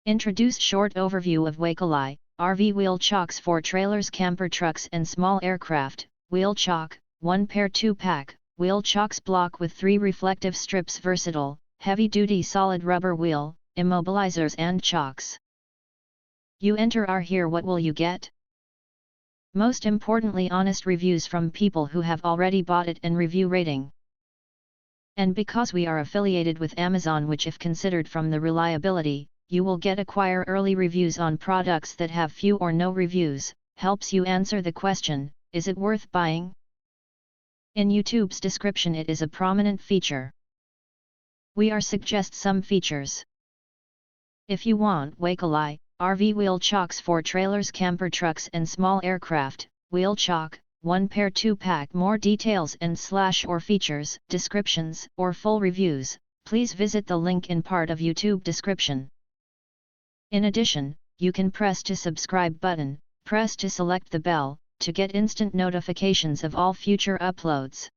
Introduce short overview of WEYCALI, RV wheel chocks for trailers, camper trucks and small aircraft. Wheel chock, 1 pair 2-pack, wheel chocks block with 3 reflective strips, versatile, heavy-duty solid rubber wheel, immobilizers and chocks. You enter our here, what will you get? Most importantly, honest reviews from people who have already bought it and review rating. And because we are affiliated with Amazon, which if considered from the reliability, you will get acquire early reviews on products that have few or no reviews, helps you answer the question, is it worth buying? In YouTube's description it is a prominent feature. We are suggest some features. If you want WEYCALI, RV wheel chocks for trailers, camper trucks and small aircraft, wheel chock, 1 pair 2-pack. More details and or features, descriptions or full reviews, please visit the link in part of YouTube description. In addition, you can press to subscribe button, press to select the bell, to get instant notifications of all future uploads.